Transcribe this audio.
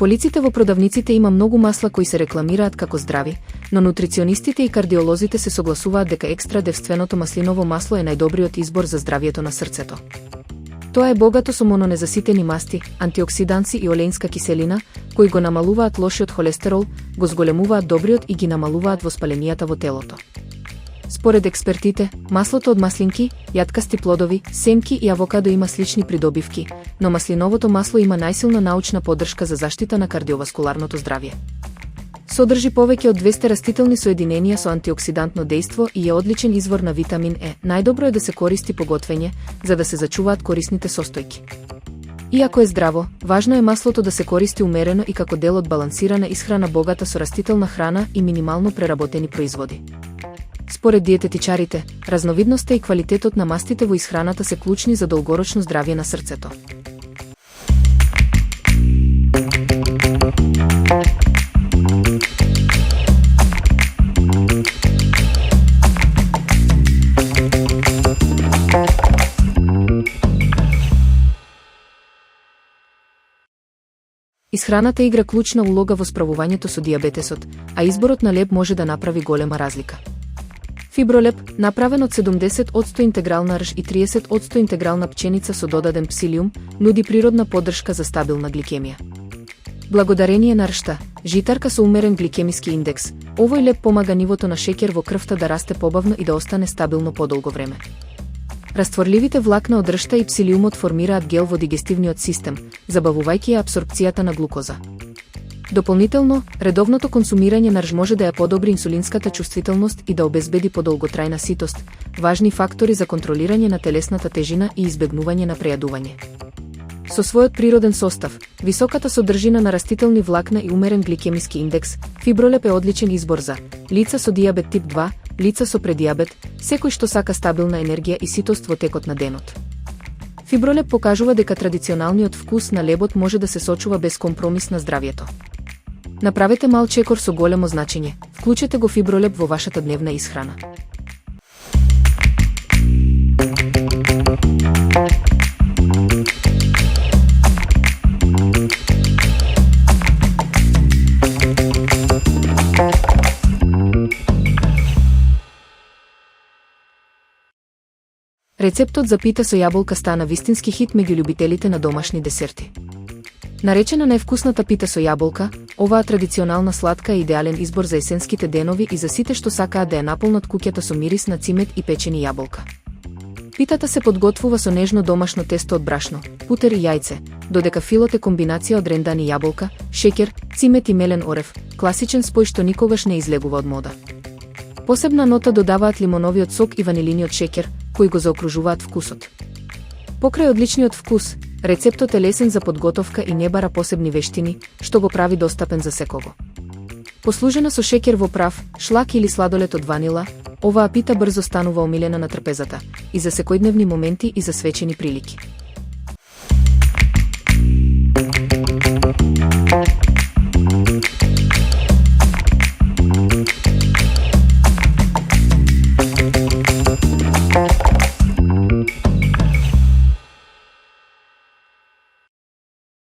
полиците во продавниците има многу масла кои се рекламираат како здрави, но нутриционистите и кардиолозите се согласуваат дека екстра девственото маслиново масло е најдобриот избор за здравието на срцето. Тоа е богато со мононезаситени масти, антиоксиданси и олеинска киселина, кои го намалуваат лошиот холестерол, го зголемуваат добриот и ги намалуваат воспаленијата во телото. Според експертите, маслото од маслинки, јаткасти плодови, семки и авокадо има слични придобивки, но маслиновото масло има најсилна научна поддршка за заштита на кардиоваскуларното здравје. Содржи повеќе од 200 растителни соединенија со антиоксидантно дејство и е одличен извор на витамин Е. Најдобро е да се користи по готвење, за да се зачуваат корисните состојки. Иако е здраво, важно е маслото да се користи умерено и како дел од балансирана исхрана богата со растителна храна и минимално преработени производи. Според диететичарите, разновидноста и квалитетот на мастите во исхраната се клучни за долгорочно здравје на срцето. Исхраната игра клучна улога во справувањето со дијабетесот, а изборот на леб може да направи голема разлика. Фибролеб, направен од 70% интегрална рж и 30% интегрална пченица со додаден псилиум, нуди природна поддршка за стабилна гликемија. Благодарение на ржта, житарка со умерен гликемиски индекс, овој леб помага нивото на шеќер во крвта да расте побавно и да остане стабилно подолго време. Растворливите влакна од ржта и псилиумот формираат гел во дигестивниот систем, забавувајќи ја апсорбцијата на глукоза. Дополнително, редовното консумирање на рж може да ја подобри инсулинската чувствителност и да обезбеди подолготрајна ситост, важни фактори за контролирање на телесната тежина и избегнување на прејадување. Со својот природен состав, високата содржина на растителни влакна и умерен гликемиски индекс, фибролеб е одличен избор за лица со дијабет тип 2, лица со предијабет, секој што сака стабилна енергија и ситост во текот на денот. Фибролеб покажува дека традиционалниот вкус на лебот може да се сочува без компромис на здравјето. Направете мал чекор со големо значење, вклучете го фибролеб во вашата дневна исхрана. Рецептот за пита со јаболка стана вистински хит меѓу љубителите на домашни десерти. Наречена највкусната пита со јаболка, оваа традиционална сладка е идеален избор за есенските денови и за сите што сакаат да ја наполнат куќата со мирис на цимет и печени јаболка. Питата се подготвува со нежно домашно тесто од брашно, путер и јајце, додека филот е комбинација од рендани јаболка, шеќер, цимет и мелен орев, класичен спој што никогаш не излегува од мода. Посебна нота додаваат лимоновиот сок и ванилиниот шеќер, кои го заокружуваат вкусот. Покрај одличниот вкус, рецептот е лесен за подготовка и не бара посебни вештини, што го прави достапен за секого. Послужена со шеќер во прав, шлак или сладолед од ванила, оваа пита брзо станува омилена на трпезата, и за секојдневни моменти и за свечени прилики.